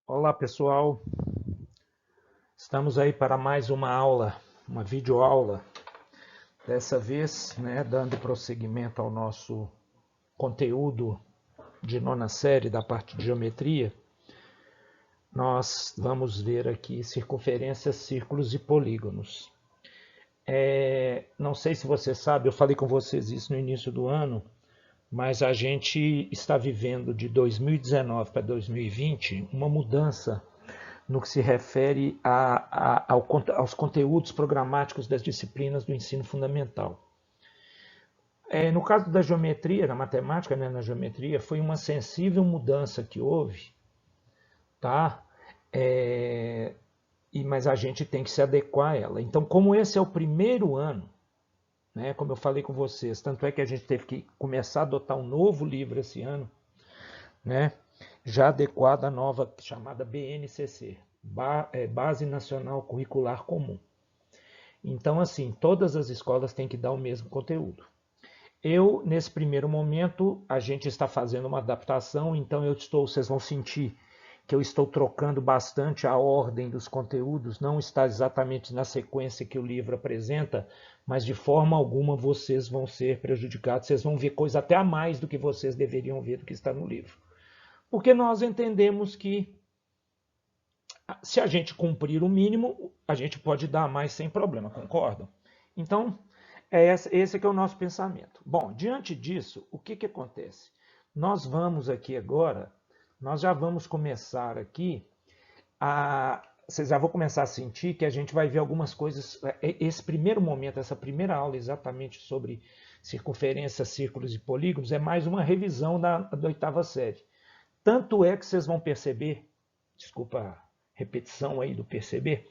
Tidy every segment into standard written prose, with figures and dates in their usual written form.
Olá pessoal, estamos aí para mais uma aula, uma videoaula, dessa vez, dando prosseguimento ao nosso conteúdo de nona série da parte de geometria. Nós vamos ver aqui circunferências, círculos e polígonos. Não sei se você sabe, eu falei com vocês isso no início do ano, mas a gente está vivendo de 2019 para 2020 uma mudança no que se refere aos conteúdos programáticos das disciplinas do ensino fundamental. No caso da geometria, na matemática, na geometria, foi uma sensível mudança que houve, tá? Mas a gente tem que se adequar a ela. Então, como esse é o primeiro ano, como eu falei com vocês, tanto é que a gente teve que começar a adotar um novo livro esse ano, já adequado à nova chamada BNCC, Base Nacional Curricular Comum. Então, assim, todas as escolas têm que dar o mesmo conteúdo. Nesse primeiro momento, a gente está fazendo uma adaptação, então vocês vão sentir que eu estou trocando bastante a ordem dos conteúdos, não está exatamente na sequência que o livro apresenta, mas de forma alguma vocês vão ser prejudicados, vocês vão ver coisa até a mais do que vocês deveriam ver do que está no livro. Porque nós entendemos que se a gente cumprir o mínimo, a gente pode dar mais sem problema, concordam? Então, esse que é o nosso pensamento. Bom, diante disso, o que acontece? Nós vamos aqui agora, nós já vamos começar aqui vocês já vão começar a sentir que a gente vai ver algumas coisas. Esse primeiro momento, essa primeira aula exatamente sobre circunferências, círculos e polígonos, é mais uma revisão da oitava série. Tanto é que vocês vão perceber, desculpa a repetição aí do perceber,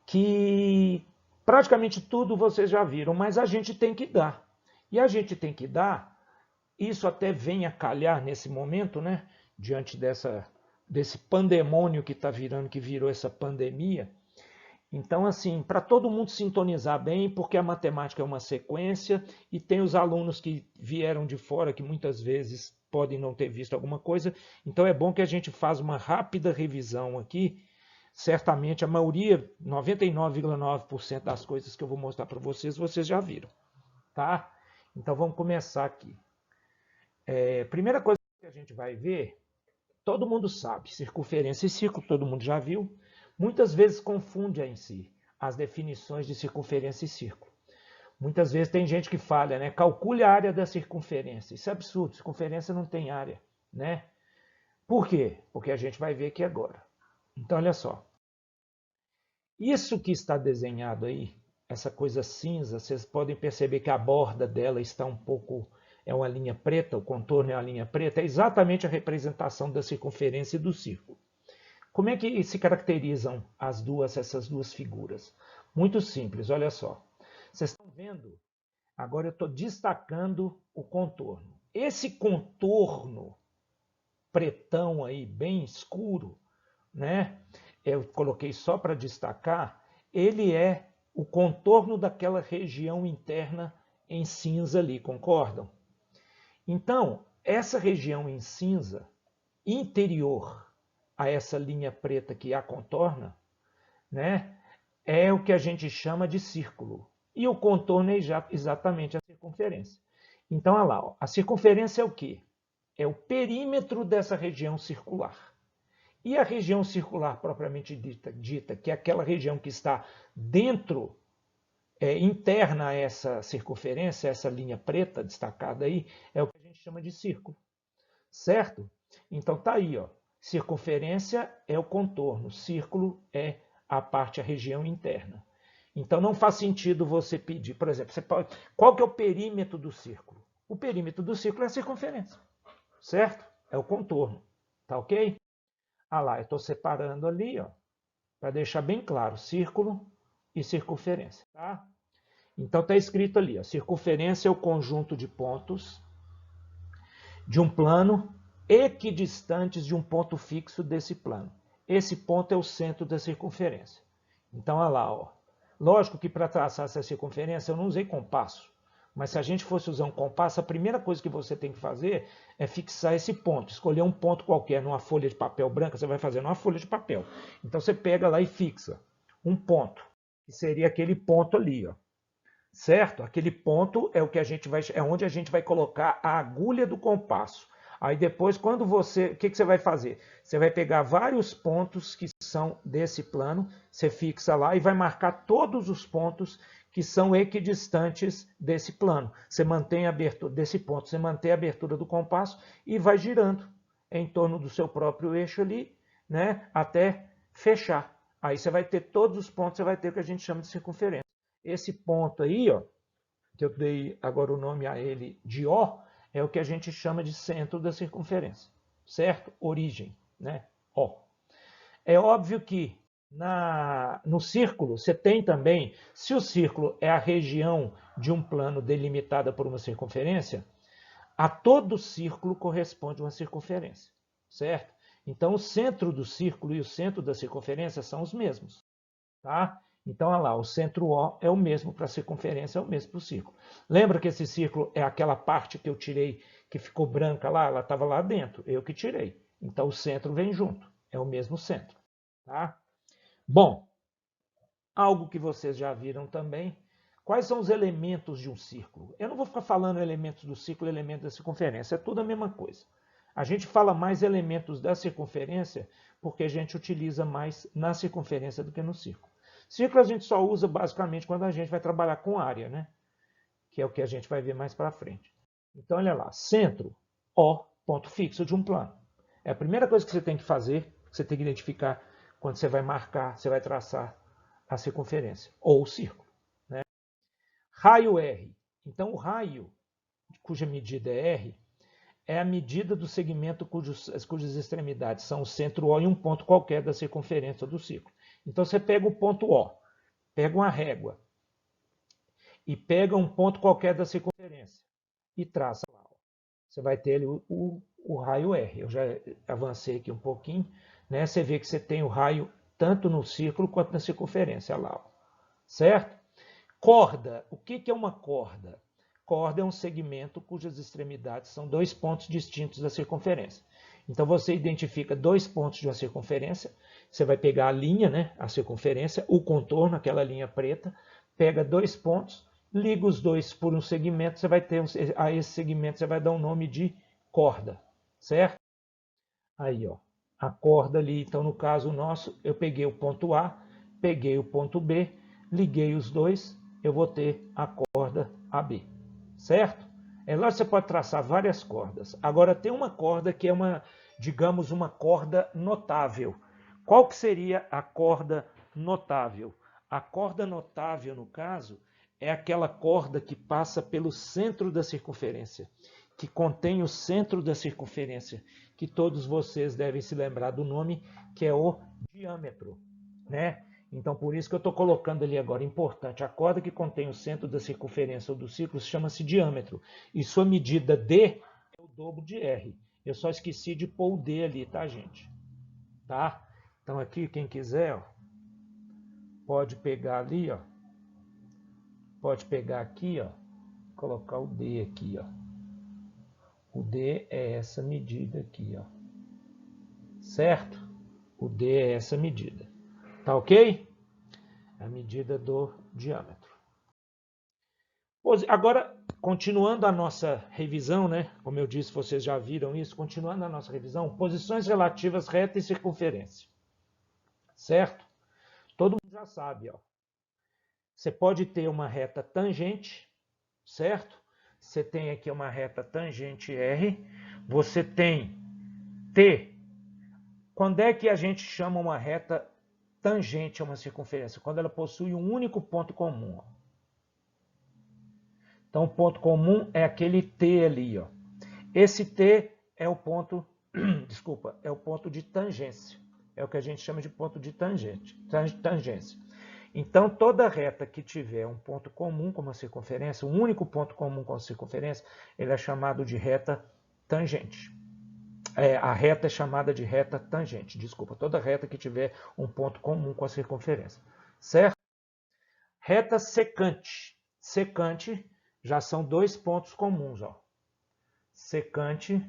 que praticamente tudo vocês já viram, mas a gente tem que dar. E a gente tem que dar, isso até vem a calhar nesse momento, diante desse pandemônio que está virando, que virou essa pandemia. Então, assim, para todo mundo sintonizar bem, porque a matemática é uma sequência e tem os alunos que vieram de fora, que muitas vezes podem não ter visto alguma coisa. Então, é bom que a gente faça uma rápida revisão aqui. Certamente, a maioria, 99,9% das coisas que eu vou mostrar para vocês, vocês já viram. Tá? Então, vamos começar aqui. Primeira coisa que a gente vai ver, todo mundo sabe, circunferência e círculo, todo mundo já viu. Muitas vezes confunde em si as definições de circunferência e círculo. Muitas vezes tem gente que fala, calcule a área da circunferência. Isso é absurdo, circunferência não tem área, Por quê? Porque a gente vai ver aqui agora. Então, olha só. Isso que está desenhado aí, essa coisa cinza, vocês podem perceber que a borda dela está um pouco, é uma linha preta, o contorno é uma linha preta, é exatamente a representação da circunferência e do círculo. Como é que se caracterizam essas duas figuras? Muito simples, olha só. Vocês estão vendo? Agora eu estou destacando o contorno. Esse contorno pretão aí, bem escuro, eu coloquei só para destacar, ele é o contorno daquela região interna em cinza ali, concordam? Então, essa região em cinza, interior a essa linha preta que a contorna, é o que a gente chama de círculo. E o contorno é exatamente a circunferência. Então, olha lá, a circunferência é o quê? É o perímetro dessa região circular. E a região circular propriamente dita, que é aquela região que está dentro, interna a essa circunferência, essa linha preta destacada aí, é o que a gente chama de círculo. Certo? Então tá aí, ó. Circunferência é o contorno, círculo é a parte, a região interna. Então não faz sentido você pedir, por exemplo, qual que é o perímetro do círculo? O perímetro do círculo é a circunferência, certo? É o contorno, tá ok? Ah lá, eu estou separando ali, ó, para deixar bem claro, círculo e circunferência, tá? Então está escrito ali, ó, circunferência é o conjunto de pontos de um plano equidistantes de um ponto fixo desse plano. Esse ponto é o centro da circunferência. Então, olha lá, ó. Lógico que para traçar essa circunferência eu não usei compasso, Mas se a gente fosse usar um compasso, a primeira coisa que você tem que fazer é fixar esse ponto. Escolher um ponto qualquer numa folha de papel branca, você vai fazer numa folha de papel. Então você pega lá e fixa um ponto, que seria aquele ponto ali, ó. Certo? Aquele ponto é o que é onde a gente vai colocar a agulha do compasso. Aí depois, quando você, o que você vai fazer? Você vai pegar vários pontos que são desse plano, você fixa lá e vai marcar todos os pontos que são equidistantes desse plano. Você mantém a abertura desse ponto, você mantém a abertura do compasso e vai girando em torno do seu próprio eixo ali, né, até fechar. Aí você vai ter todos os pontos, você vai ter o que a gente chama de circunferência. Esse ponto aí, ó, que eu dei agora o nome a ele de O, é o que a gente chama de centro da circunferência, certo? Origem, né? O. É óbvio que no círculo você tem também, se o círculo é a região de um plano delimitada por uma circunferência, a todo círculo corresponde uma circunferência, certo? Então o centro do círculo e o centro da circunferência são os mesmos, tá? Então, olha lá, o centro O é o mesmo para a circunferência, é o mesmo para o círculo. Lembra que esse círculo é aquela parte que eu tirei, que ficou branca lá, ela estava lá dentro, eu que tirei. Então, o centro vem junto, é o mesmo centro. Tá? Bom, algo que vocês já viram também, quais são os elementos de um círculo? Eu não vou ficar falando elementos do círculo, elementos da circunferência, é tudo a mesma coisa. A gente fala mais elementos da circunferência porque a gente utiliza mais na circunferência do que no círculo. Círculo a gente só usa basicamente quando a gente vai trabalhar com área, né? Que é o que a gente vai ver mais para frente. Então, olha lá, centro, O, ponto fixo de um plano. É a primeira coisa que você tem que fazer, que você tem que identificar quando você vai marcar, você vai traçar a circunferência, ou o círculo. Né? Raio R. Então, o raio, cuja medida é R, é a medida do segmento cujas extremidades são o centro O e um ponto qualquer da circunferência do círculo. Então você pega o ponto O, pega uma régua e pega um ponto qualquer da circunferência e traça lá. Você vai ter ali o raio R. Eu já avancei aqui um pouquinho, né? Você vê que você tem o raio tanto no círculo quanto na circunferência lá, ó. Certo? Corda. O que é uma corda? Corda é um segmento cujas extremidades são dois pontos distintos da circunferência. Então você identifica dois pontos de uma circunferência, você vai pegar a linha, né, a circunferência, o contorno, aquela linha preta, pega dois pontos, liga os dois por um segmento, você vai ter a esse segmento você vai dar um nome de corda, certo? Aí, ó, a corda ali, então no caso nosso, eu peguei o ponto A, peguei o ponto B, liguei os dois, eu vou ter a corda AB, certo? É lá você pode traçar várias cordas. Agora tem uma corda que é uma, digamos, uma corda notável. Qual que seria a corda notável? A corda notável, no caso, é aquela corda que passa pelo centro da circunferência, que contém o centro da circunferência, que todos vocês devem se lembrar do nome, que é o diâmetro, né? Então, por isso que eu estou colocando ali agora, importante, a corda que contém o centro da circunferência ou do círculo chama-se diâmetro. E sua medida D é o dobro de R. Eu só esqueci de pôr o D ali, tá, gente? Tá? Então, aqui, quem quiser, ó, pode pegar ali, ó. Pode pegar aqui, ó, colocar o D aqui, ó. O D é essa medida aqui, ó. Certo? O D é essa medida. Tá ok? É a medida do diâmetro. Agora, continuando a nossa revisão, né? Como eu disse, vocês já viram isso. Continuando a nossa revisão, posições relativas reta e circunferência. Certo? Todo mundo já sabe, ó. Você pode ter uma reta tangente, certo? Você tem aqui uma reta tangente R. Você tem T. Quando é que a gente chama uma reta tangente a uma circunferência? Quando ela possui um único ponto comum. Ó. Então, o ponto comum é aquele T ali. Ó. Esse T é o ponto, desculpa, é o ponto de tangência. É o que a gente chama de ponto de tangência. Então, toda reta que tiver um ponto comum com uma circunferência, um único ponto comum com a circunferência, ele é chamado de reta tangente. A reta é chamada de reta tangente, desculpa, toda reta que tiver um ponto comum com a circunferência, certo? Reta secante. Secante já são dois pontos comuns, ó. Secante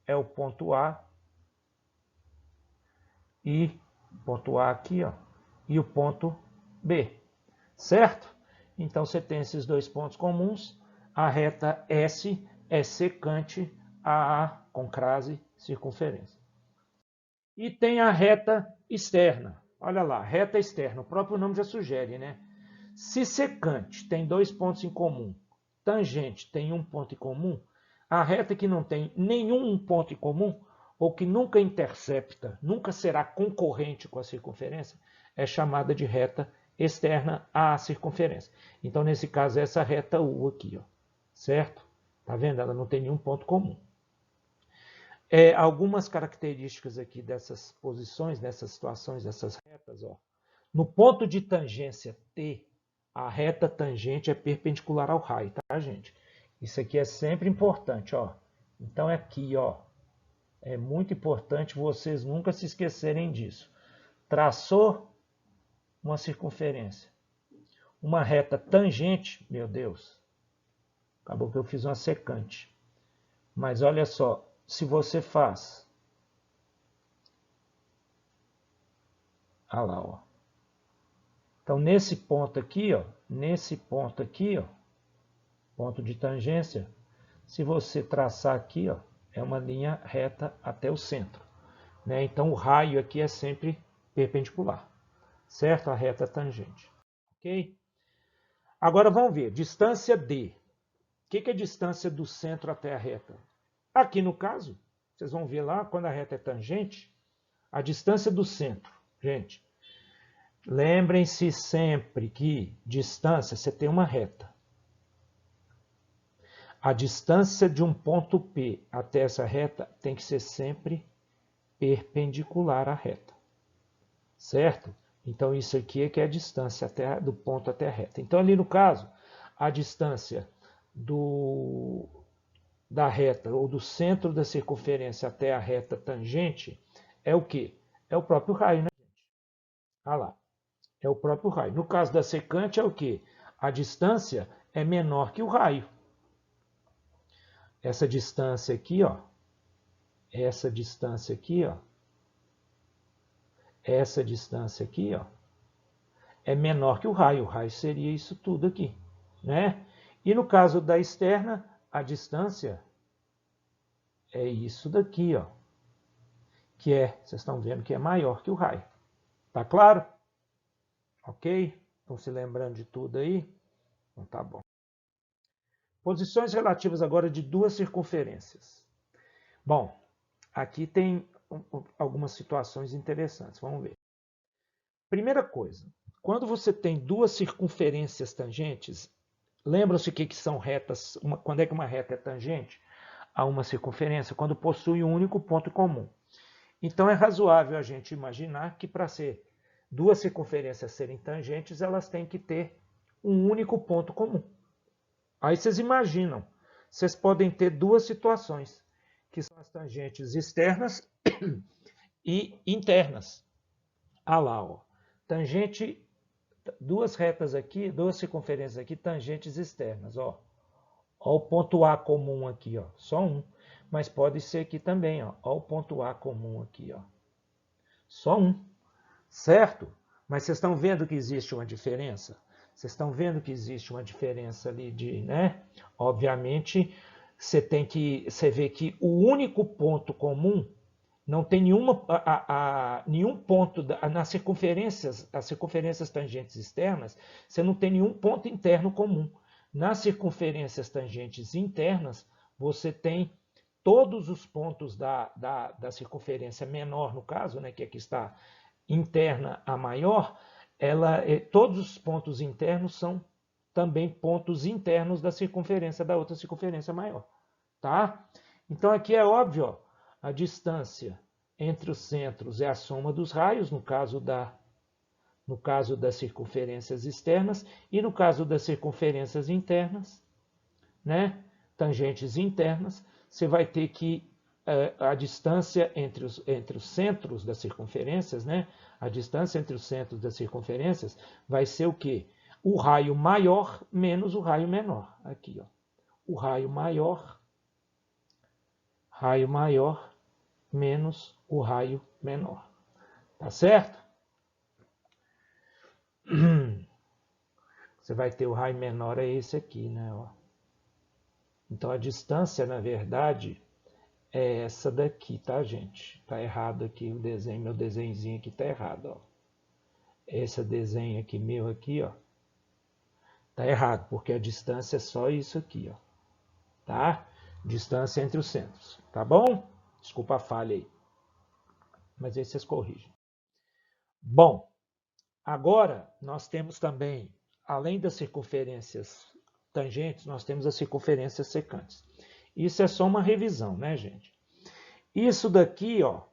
é o ponto A e ponto A aqui, ó, e o ponto B, certo? Então você tem esses dois pontos comuns. A reta S é secante a A com crase circunferência. E tem a reta externa. Olha lá, reta externa, o próprio nome já sugere, né? Se secante tem dois pontos em comum, tangente tem um ponto em comum, a reta que não tem nenhum ponto em comum, ou que nunca intercepta, nunca será concorrente com a circunferência, é chamada de reta externa à circunferência. Então, nesse caso, é essa reta U aqui, ó, certo? Tá vendo? Ela não tem nenhum ponto comum. Algumas características aqui dessas posições, dessas situações, dessas retas, ó. No ponto de tangência T, a reta tangente é perpendicular ao raio, tá, gente? Isso aqui é sempre importante, ó. Então, é aqui, ó. É muito importante vocês nunca se esquecerem disso. Traçou uma circunferência, uma reta tangente, meu Deus, acabou que eu fiz uma secante. Mas olha só, se você faz, olha lá, ó. Então, nesse ponto aqui, ó, ponto de tangência, se você traçar aqui, ó, é uma linha reta até o centro, né? Então, o raio aqui é sempre perpendicular, certo? A reta tangente, ok? Agora, vamos ver, distância D. O que é a distância do centro até a reta? Aqui, no caso, vocês vão ver lá, quando a reta é tangente, a distância do centro, gente, lembrem-se sempre que distância, você tem uma reta. A distância de um ponto P até essa reta tem que ser sempre perpendicular à reta, certo? Então, isso aqui é que é a distância do ponto até a reta. Então, ali no caso, a distância da reta, ou do centro da circunferência até a reta tangente, é o quê? É o próprio raio, né, gente? Olha lá, é o próprio raio. No caso da secante, é o quê? A distância é menor que o raio. Essa distância aqui, ó, essa distância aqui, ó, essa distância aqui, ó, é menor que o raio. O raio seria isso tudo aqui, né? E no caso da externa, a distância é isso daqui, ó, que vocês estão vendo que é maior que o raio. Tá claro? Ok? Estão se lembrando de tudo aí? Então tá bom. Posições relativas agora de duas circunferências. Bom, aqui tem algumas situações interessantes. Vamos ver. Primeira coisa, quando você tem duas circunferências tangentes, lembram-se o que são retas? Quando é que uma reta é tangente a uma circunferência? Quando possui um único ponto comum. Então é razoável a gente imaginar que para ser duas circunferências serem tangentes, elas têm que ter um único ponto comum. Aí vocês imaginam, vocês podem ter duas situações, que são as tangentes externas e internas. Ah lá, ó. Tangente, duas retas aqui, duas circunferências aqui, tangentes externas, ó. Ó o ponto A comum aqui, ó, só um. Mas pode ser aqui também, ó. Ó o ponto A comum aqui, ó. Só um, certo? Mas vocês estão vendo que existe uma diferença? Vocês estão vendo que existe uma diferença ali de, né? Obviamente, você vê que o único ponto comum não tem nenhum ponto nas circunferências, as circunferências tangentes externas, você não tem nenhum ponto interno comum. Nas circunferências tangentes internas, você tem todos os pontos da circunferência menor, no caso, né, que aqui está interna a maior, todos os pontos internos são também pontos internos da circunferência da outra circunferência maior. Tá? Então aqui é óbvio, ó, a distância entre os centros é a soma dos raios, no caso das circunferências externas, e no caso das circunferências internas, né, tangentes internas, você vai ter que a distância entre os centros das circunferências, né, a distância entre os centros das circunferências vai ser o quê? O raio maior menos o raio menor. Aqui, ó. o raio maior menos o raio menor. Tá certo? Você vai ter o raio menor, é esse aqui, né? Ó. Então, a distância, na verdade, é essa daqui, tá, gente? Tá errado aqui o desenho, meu desenhozinho aqui tá errado, ó. Esse desenho aqui, meu aqui, ó, tá errado, porque a distância é só isso aqui, ó. Tá? Distância entre os centros, tá bom? Desculpa a falha aí. Mas aí vocês corrigem. Bom, agora nós temos também, além das circunferências tangentes, nós temos as circunferências secantes. Isso é só uma revisão, né, gente? Isso daqui, ó,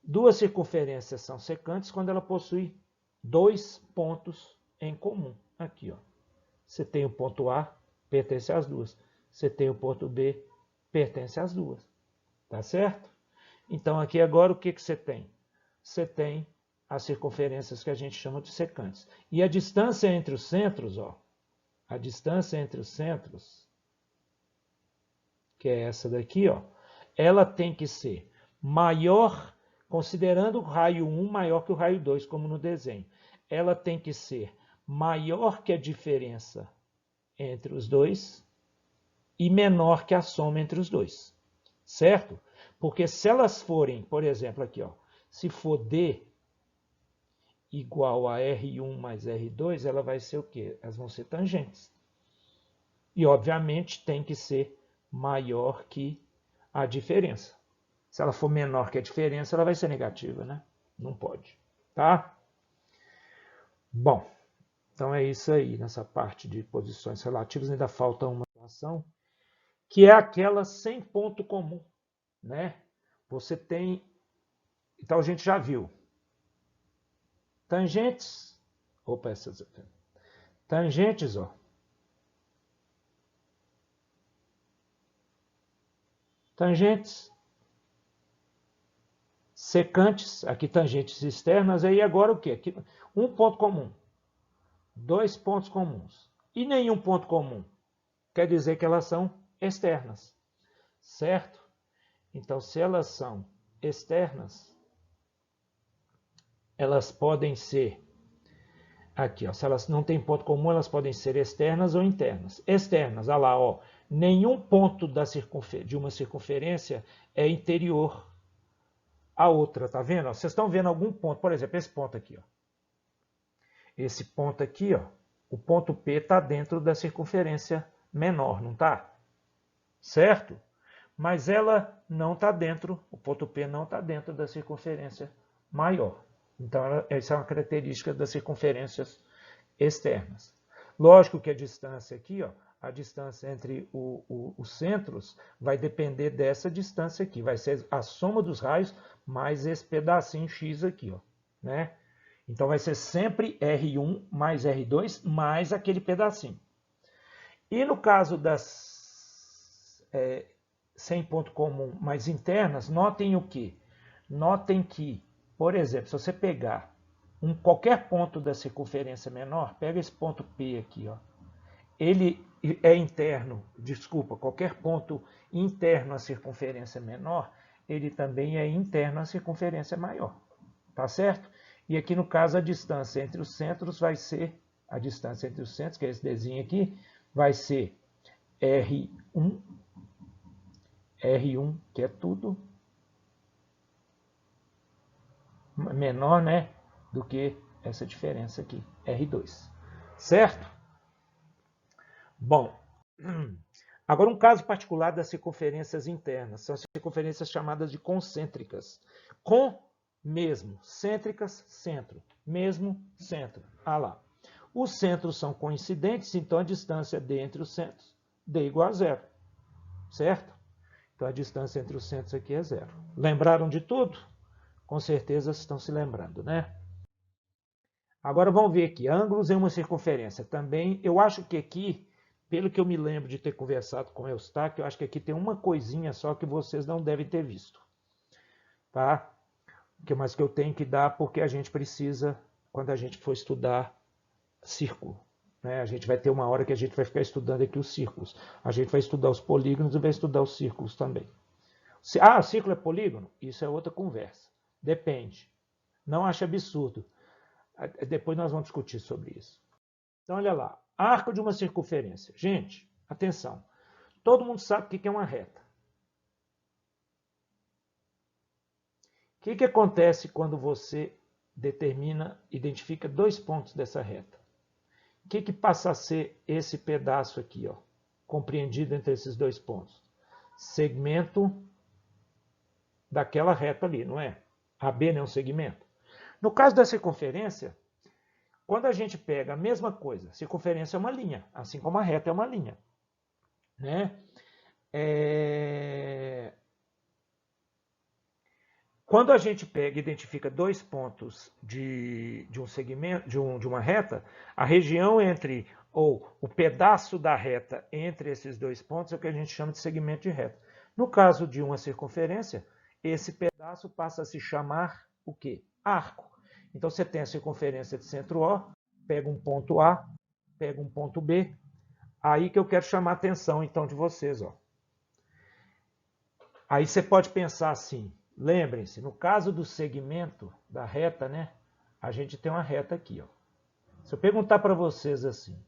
duas circunferências são secantes quando ela possui dois pontos em comum. Aqui, ó. Você tem o ponto A, pertence às duas. Você tem o ponto B, pertence às duas. Tá certo? Então, aqui agora o que você tem? Você tem as circunferências que a gente chama de secantes. E a distância entre os centros, ó, a distância entre os centros, que é essa daqui, ó, ela tem que ser maior, considerando o raio 1 maior que o raio 2, como no desenho. Ela tem que ser maior que a diferença entre os dois e menor que a soma entre os dois. Certo? Porque se elas forem, por exemplo, aqui, ó, se for D igual a R1 mais R2, ela vai ser o quê? Elas vão ser tangentes. E, obviamente, tem que ser maior que a diferença. Se ela for menor que a diferença, ela vai ser negativa, né? Não pode, tá? Bom, então é isso aí. Nessa parte de posições relativas ainda falta uma situação, que é aquela sem ponto comum, né? Você tem... Então, a gente já viu. Tangentes... Opa, essas... Tangentes, ó. Tangentes, secantes, aqui tangentes externas, aí agora o quê? Aqui, um ponto comum, dois pontos comuns e nenhum ponto comum. Quer dizer que elas são externas, certo? Então, se elas são externas, elas podem ser, aqui, ó, se elas não têm ponto comum, elas podem ser externas ou internas. Externas, olha lá, ó, nenhum ponto de uma circunferência é interior a outra, tá vendo? Vocês estão vendo algum ponto, por exemplo, esse ponto aqui, ó. Esse ponto aqui, ó, o ponto P está dentro da circunferência menor, não está? Certo? Mas ela não está dentro, o ponto P não está dentro da circunferência maior. Então, essa é uma característica das circunferências externas. Lógico que a distância aqui, ó, a distância entre os centros vai depender dessa distância aqui. Vai ser a soma dos raios mais esse pedacinho X aqui, ó, né? Então, vai ser sempre R1 mais R2 mais aquele pedacinho. E no caso das sem ponto comum mais internas, notem o quê? Notem que, por exemplo, se você pegar qualquer ponto da circunferência menor, pega esse ponto P aqui, ó. Ele é interno, desculpa, qualquer ponto interno à circunferência menor, ele também é interno à circunferência maior. Tá certo? E aqui no caso a distância entre os centros vai ser, a distância entre os centros, que é esse desenho aqui, vai ser R1, que é tudo menor, né, do que essa diferença aqui, R2. Certo? Bom, agora um caso particular das circunferências internas, são as circunferências chamadas de concêntricas. Com, mesmo, cêntricas, centro, mesmo, centro. Ah lá. Os centros são coincidentes, então a distância D entre os centros, D igual a zero. Certo? Então a distância entre os centros aqui é zero. Lembraram de tudo? Com certeza estão se lembrando, né? Agora vamos ver aqui, ângulos em uma circunferência. Também, eu acho que aqui, pelo que eu me lembro de ter conversado com o Eustáquio, eu acho que aqui tem uma coisinha só que vocês não devem ter visto. Tá? Mas que eu tenho que dar porque a gente precisa, quando a gente for estudar círculo. né? A gente vai ter uma hora que a gente vai ficar estudando aqui os círculos. A gente vai estudar os polígonos e vai estudar os círculos também. Círculo é polígono? Isso é outra conversa. Depende. Não ache absurdo. Depois nós vamos discutir sobre isso. Então, olha lá. Arco de uma circunferência. Gente, atenção. Todo mundo sabe o que é uma reta. O que acontece quando você identifica dois pontos dessa reta? O que passa a ser esse pedaço aqui, ó, compreendido entre esses dois pontos? Segmento daquela reta ali, não é? AB não é um segmento. No caso da circunferência, quando a gente pega a mesma coisa, circunferência é uma linha, assim como a reta é uma linha, né? Quando a gente pega e identifica dois pontos de um segmento, de uma reta, a região entre, ou o pedaço da reta entre esses dois pontos é o que a gente chama de segmento de reta. No caso de uma circunferência, esse pedaço passa a se chamar o quê? Arco. Então você tem a circunferência de centro O, pega um ponto A, pega um ponto B, aí que eu quero chamar a atenção então de vocês, ó. Aí você pode pensar assim, lembrem-se, no caso do segmento da reta, né? A gente tem uma reta aqui, ó. Se eu perguntar para vocês assim,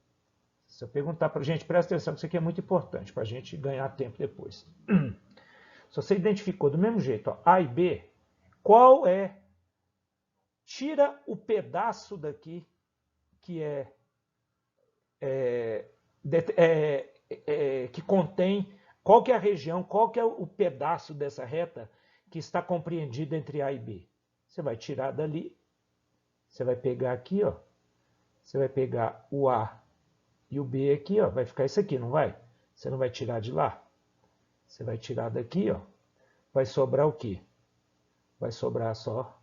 se eu perguntar para... Gente, presta atenção, que isso aqui é muito importante para a gente ganhar tempo depois. Se você identificou do mesmo jeito, ó, A e B, qual é... Tira o pedaço daqui que que contém... Qual que é a região, qual que é o pedaço dessa reta que está compreendido entre A e B? Você vai tirar dali, você vai pegar aqui, ó, você vai pegar o A e o B aqui, ó, vai ficar isso aqui, não vai? Você não vai tirar de lá. Você vai tirar daqui, ó, vai sobrar o quê? Vai sobrar só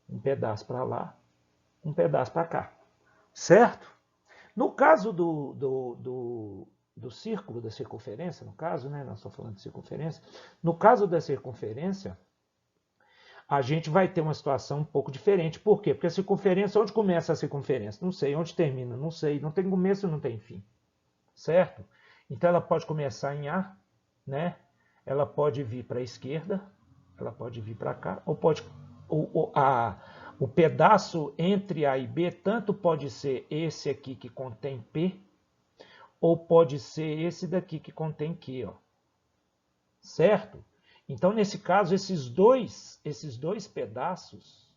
um pedaço para lá, um pedaço para cá, certo? No caso do círculo, da circunferência, no caso, né? Nós estamos falando de circunferência. No caso da circunferência, a gente vai ter uma situação um pouco diferente. Por quê? Porque a circunferência, onde começa a circunferência? Não sei. Onde termina? Não sei. Não tem começo e não tem fim. Certo? Então ela pode começar em A, né? Ela pode vir para a esquerda, ela pode vir para cá, ou pode... O pedaço entre A e B tanto pode ser esse aqui que contém P, ou pode ser esse daqui que contém Q, ó. Certo? Então, nesse caso, esses dois pedaços,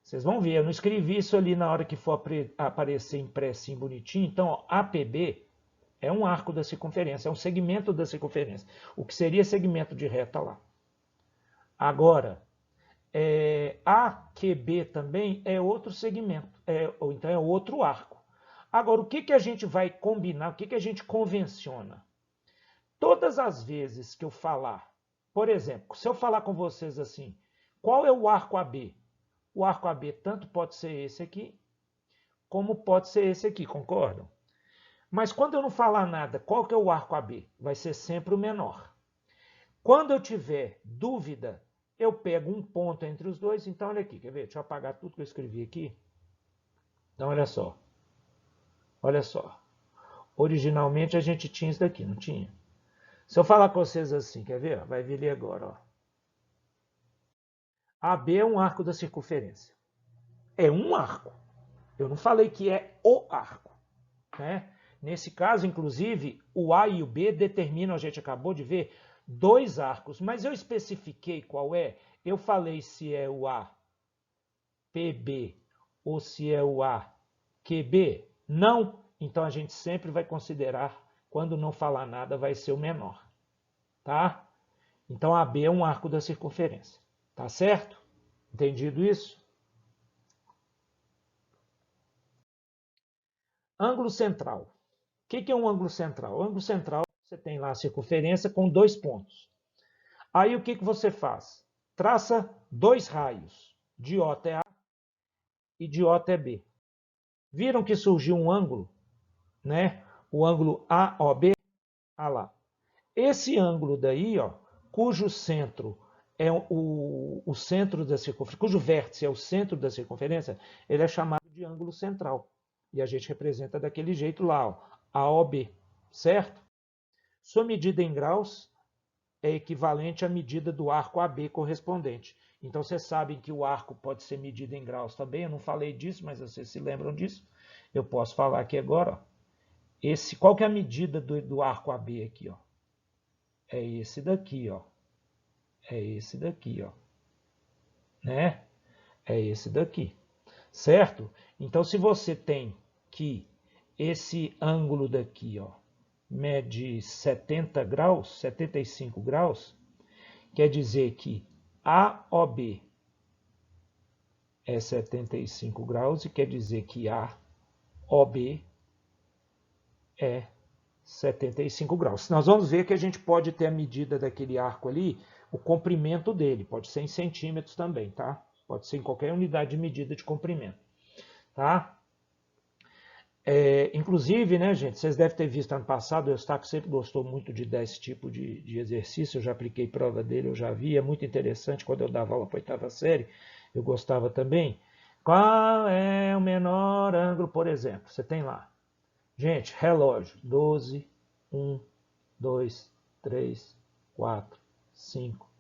vocês vão ver, eu não escrevi isso ali na hora que for aparecer impressinho bonitinho. Então, ó, APB é um arco da circunferência, é um segmento da circunferência, o que seria segmento de reta lá. Agora, AQB também é outro segmento, ou então é outro arco. Agora, o que a gente vai combinar, o que a gente convenciona? Todas as vezes que eu falar, por exemplo, se eu falar com vocês assim, qual é o arco AB? O arco AB tanto pode ser esse aqui, como pode ser esse aqui, concordam? Mas quando eu não falar nada, qual que é o arco AB? Vai ser sempre o menor. Quando eu tiver dúvida, eu pego um ponto entre os dois. Então, olha aqui, quer ver? Deixa eu apagar tudo que eu escrevi aqui. Então, olha só. Olha só. Originalmente a gente tinha isso daqui, não tinha? Se eu falar com vocês assim, quer ver? Vai vir ali agora, ó. AB é um arco da circunferência. É um arco. Eu não falei que é o arco, né? Nesse caso, inclusive, o A e o B determinam, a gente acabou de ver, dois arcos. Mas eu especifiquei qual é. Eu falei se é o APB ou se é o AQB. Não. Então a gente sempre vai considerar, quando não falar nada, vai ser o menor. Tá? Então AB é um arco da circunferência. Tá certo? Entendido isso? Ângulo central. O que é um ângulo central? O ângulo central, você tem lá a circunferência com dois pontos. Aí o que você faz? Traça dois raios, de O até A e de O até B. Viram que surgiu um ângulo, né? O ângulo AOB? Ah lá. Esse ângulo daí, ó, cujo centro é o centro da circunferência, cujo vértice é o centro da circunferência, ele é chamado de ângulo central. E a gente representa daquele jeito lá, ó, AOB, certo? Sua medida em graus é equivalente à medida do arco AB correspondente. Então, vocês sabem que o arco pode ser medido em graus também. Eu não falei disso, mas vocês se lembram disso. Eu posso falar aqui agora. Ó. Qual que é a medida do arco AB aqui? Ó? É esse daqui. Ó. É esse daqui. Ó. Né? É esse daqui. Certo? Então, se você tem que esse ângulo daqui, ó, mede 70 graus, 75 graus, quer dizer que AOB é 75 graus e quer dizer que AOB é 75 graus. Nós vamos ver que a gente pode ter a medida daquele arco ali, o comprimento dele, pode ser em centímetros também, tá? Pode ser em qualquer unidade de medida de comprimento, tá? Inclusive, né, gente, vocês devem ter visto ano passado, o Eustáquio sempre gostou muito de dar esse tipo de exercício, eu já apliquei prova dele, eu já vi, é muito interessante, quando eu dava aula para a oitava série, eu gostava também. Qual é o menor ângulo, por exemplo? Você tem lá, gente, relógio, 12, 1, 2, 3, 4, 5.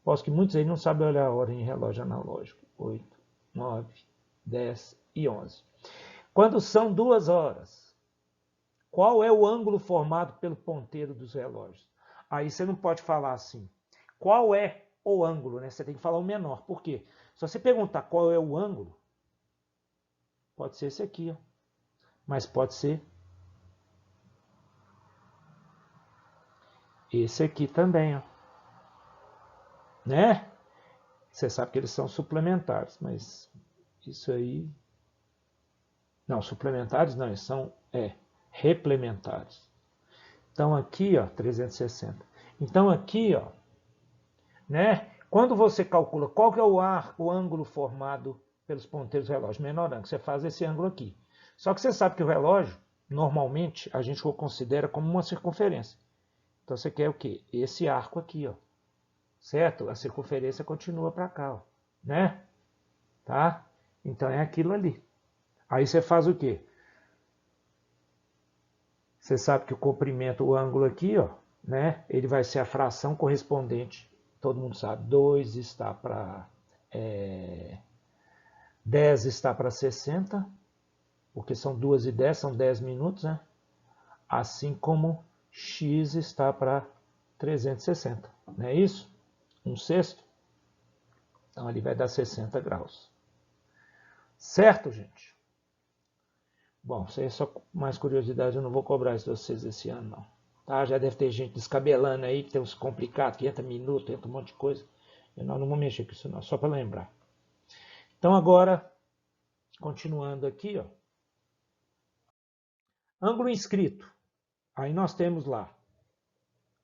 Posso que muitos aí não sabem olhar a hora em relógio analógico. 8, 9, 10 e 11. Quando são 2 horas, qual é o ângulo formado pelo ponteiro dos relógios? Aí você não pode falar assim, qual é o ângulo, né? Você tem que falar o menor. Por quê? Se você perguntar qual é o ângulo, pode ser esse aqui, ó. Mas pode ser esse aqui também, ó. Né? Você sabe que eles são suplementares, mas isso aí... Não, suplementares não, eles são replementares. Então aqui, ó, 360. Então aqui, ó, né? Quando você calcula qual que é o ângulo formado pelos ponteiros do relógio, menor ângulo, você faz esse ângulo aqui. Só que você sabe que o relógio, normalmente, a gente o considera como uma circunferência. Então você quer o quê? Esse arco aqui, ó. Certo? A circunferência continua para cá, ó, né? Tá? Então é aquilo ali. Aí você faz o quê? Você sabe que o comprimento, o ângulo aqui, ó, né? Ele vai ser a fração correspondente. Todo mundo sabe. 2 está para 10 está para 60, porque são 2 e 10, são 10 minutos, né? Assim como x está para 360, não é isso? 1/6. Então, ali vai dar 60 graus. Certo, gente? Bom, isso aí é só mais curiosidade, eu não vou cobrar isso de vocês esse ano, não. Tá? Já deve ter gente descabelando aí, que tem uns complicados, que entra minuto, entra um monte de coisa. Eu não vou mexer com isso não, só para lembrar. Então, agora, continuando aqui, ó. Ângulo inscrito. Aí nós temos lá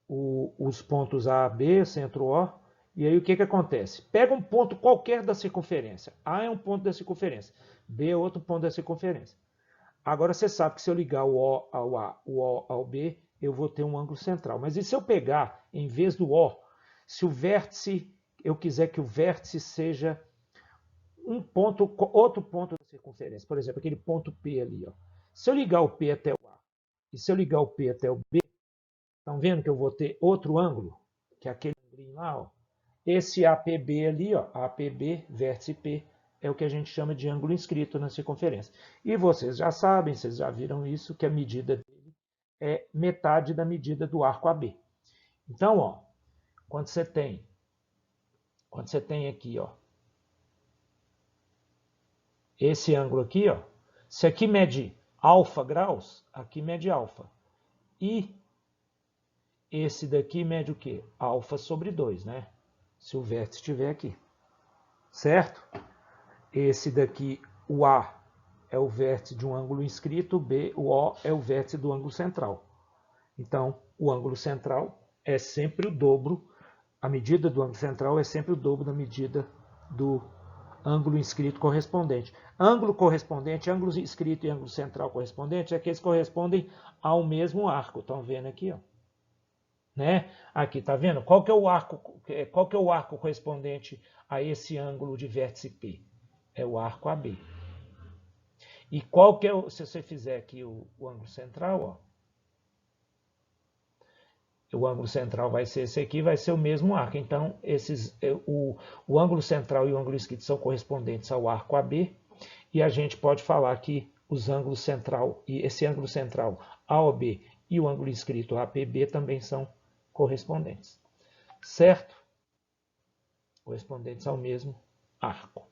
os pontos A, B, centro O, e aí o que acontece? Pega um ponto qualquer da circunferência. A é um ponto da circunferência, B é outro ponto da circunferência. Agora você sabe que se eu ligar o O ao A, o O ao B, eu vou ter um ângulo central. Mas e se eu pegar, em vez do O, se o vértice, eu quiser que o vértice seja um ponto, outro ponto da circunferência, por exemplo, aquele ponto P ali, ó. Se eu ligar o P até o A e se eu ligar o P até o B, estão vendo que eu vou ter outro ângulo, que é aquele ângulo lá, ó. Esse APB ali, ó, APB, vértice P, é o que a gente chama de ângulo inscrito na circunferência. E vocês já sabem, vocês já viram isso, que a medida dele é metade da medida do arco AB. Então, ó, quando você tem aqui, ó, esse ângulo aqui, ó, se aqui mede alfa graus, aqui mede alfa. E esse daqui mede o quê? Alfa sobre 2, né? Se o vértice estiver aqui. Certo? Esse daqui, o A, é o vértice de um ângulo inscrito, o O é o vértice do ângulo central. Então, o ângulo central é sempre o dobro, a medida do ângulo central é sempre o dobro da medida do ângulo inscrito correspondente. Ângulo correspondente, ângulo inscrito e ângulo central correspondente é que eles correspondem ao mesmo arco. Estão vendo aqui, ó? Né? Aqui, tá vendo? Qual que é o arco correspondente a esse ângulo de vértice P? É o arco AB. E qual que é, se você fizer aqui o ângulo central, ó, o ângulo central vai ser esse aqui, vai ser o mesmo arco. Então, o ângulo central e o ângulo esquerdo são correspondentes ao arco AB. E a gente pode falar que os ângulos central e esse ângulo central AOB e o ângulo escrito APB também são correspondentes. Certo? Correspondentes ao mesmo arco.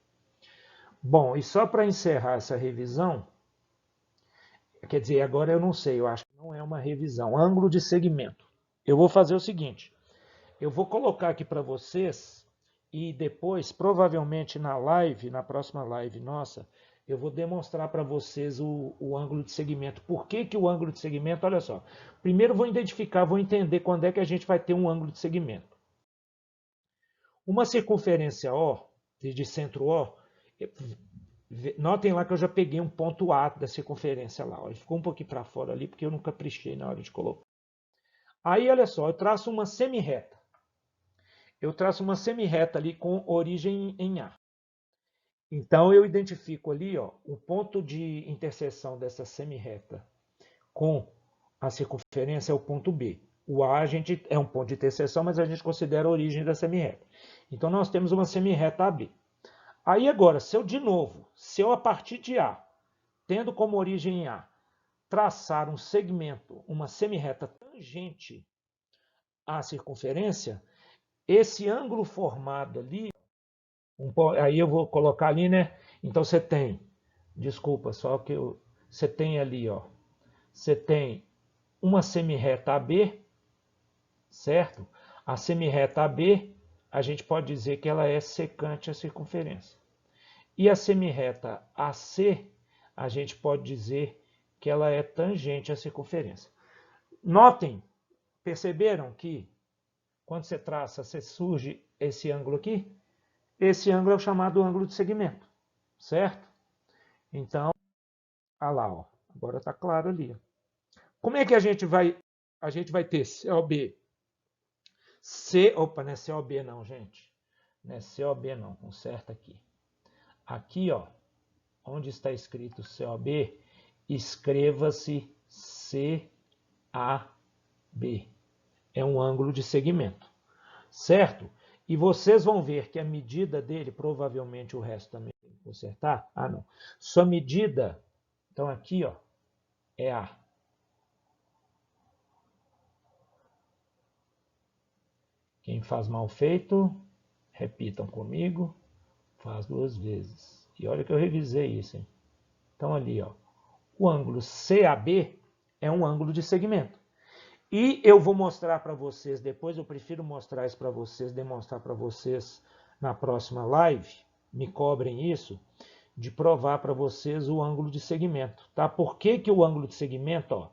Bom, e só para encerrar essa revisão, quer dizer, agora eu não sei, eu acho que não é uma revisão. Ângulo de segmento. Eu vou fazer o seguinte, eu vou colocar aqui para vocês e depois, provavelmente na live, na próxima live nossa, eu vou demonstrar para vocês o ângulo de segmento. Por que que o ângulo de segmento? Olha só, primeiro vou identificar, vou entender quando é que a gente vai ter um ângulo de segmento. Uma circunferência O, de centro O, notem lá que eu já peguei um ponto A da circunferência lá. Ele ficou um pouquinho para fora ali, porque eu não caprichei na hora de colocar. Aí, olha só, eu traço uma semirreta. Eu traço uma semirreta ali com origem em A. Então, eu identifico ali, ó, o ponto de interseção dessa semirreta com a circunferência é o ponto B. O A é um ponto de interseção, mas a gente considera a origem da semirreta. Então, nós temos uma semirreta AB. Aí, agora, se eu a partir de A, tendo como origem em A, traçar um segmento, uma semirreta tangente à circunferência, esse ângulo formado ali, aí eu vou colocar ali, né? Então você tem, desculpa, só que você tem ali, ó, você tem uma semirreta AB, certo? A semirreta AB, a gente pode dizer que ela é secante à circunferência. E a semirreta AC, a gente pode dizer que ela é tangente à circunferência. Notem, perceberam que quando você traça, você surge esse ângulo aqui? Esse ângulo é o chamado ângulo de segmento, certo? Então, olha lá, ó, agora está claro ali. Como é que a gente vai ter COB? Opa, não é COB não, gente. Não é COB não, conserta aqui. Aqui, ó, onde está escrito COB, escreva-se CAB. É um ângulo de segmento, certo? E vocês vão ver que a medida dele, provavelmente o resto também tem que consertar. Ah, não. Sua medida, então aqui, ó, é A. Quem faz mal feito, repitam comigo, faz 2 vezes. E olha que eu revisei isso, hein? Então ali, ó, o ângulo CAB é um ângulo de segmento. E eu vou mostrar para vocês, depois eu prefiro mostrar isso para vocês, demonstrar para vocês na próxima live, me cobrem isso, de provar para vocês o ângulo de segmento. Tá? Por que que o ângulo de segmento, ó,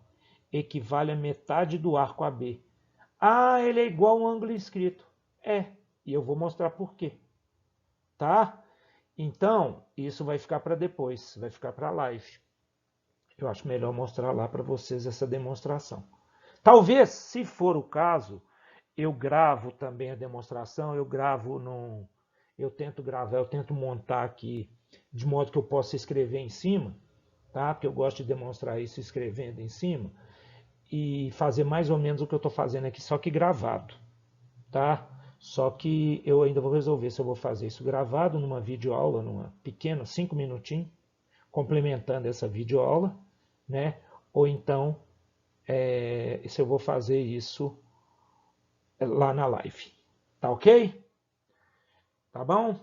equivale a metade do arco AB? Ah, ele é igual ao ângulo inscrito. É, e eu vou mostrar por quê. Tá? Então, isso vai ficar para depois, vai ficar para a live. Eu acho melhor mostrar lá para vocês essa demonstração. Talvez, se for o caso, eu gravo também a demonstração, eu tento gravar, eu tento montar aqui de modo que eu possa escrever em cima, tá? Porque eu gosto de demonstrar isso escrevendo em cima e fazer mais ou menos o que eu estou fazendo aqui, só que gravado, tá? Só que eu ainda vou resolver se eu vou fazer isso gravado numa videoaula, numa pequena, 5 minutinhos, complementando essa videoaula, né? Ou então se eu vou fazer isso lá na live. Tá ok? Tá bom?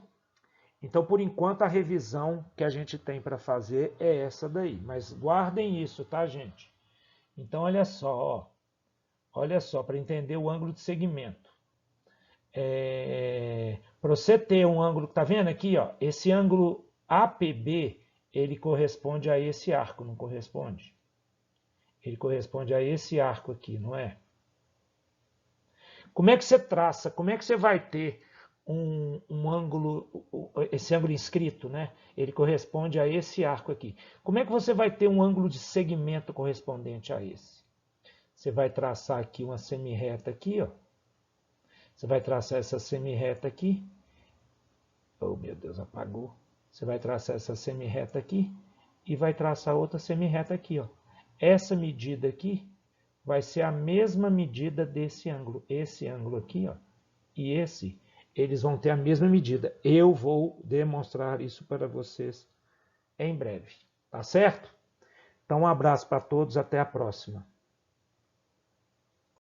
Então, por enquanto, a revisão que a gente tem para fazer é essa daí. Mas guardem isso, tá, gente? Então, olha só, ó. Olha só, para entender o ângulo de segmento. Para você ter um ângulo, tá vendo aqui, ó? Esse ângulo APB, ele corresponde a esse arco, não corresponde? Ele corresponde a esse arco aqui, não é? Como é que você traça? Como é que você vai ter um ângulo, esse ângulo inscrito, né? Ele corresponde a esse arco aqui. Como é que você vai ter um ângulo de segmento correspondente a esse? Você vai traçar aqui uma semirreta aqui, ó. Você vai traçar essa semirreta aqui. Oh, meu Deus, apagou. Você vai traçar essa semirreta aqui e vai traçar outra semirreta aqui, ó. Essa medida aqui vai ser a mesma medida desse ângulo. Esse ângulo aqui, ó, e esse, eles vão ter a mesma medida. Eu vou demonstrar isso para vocês em breve. Tá certo? Então, um abraço para todos, até a próxima.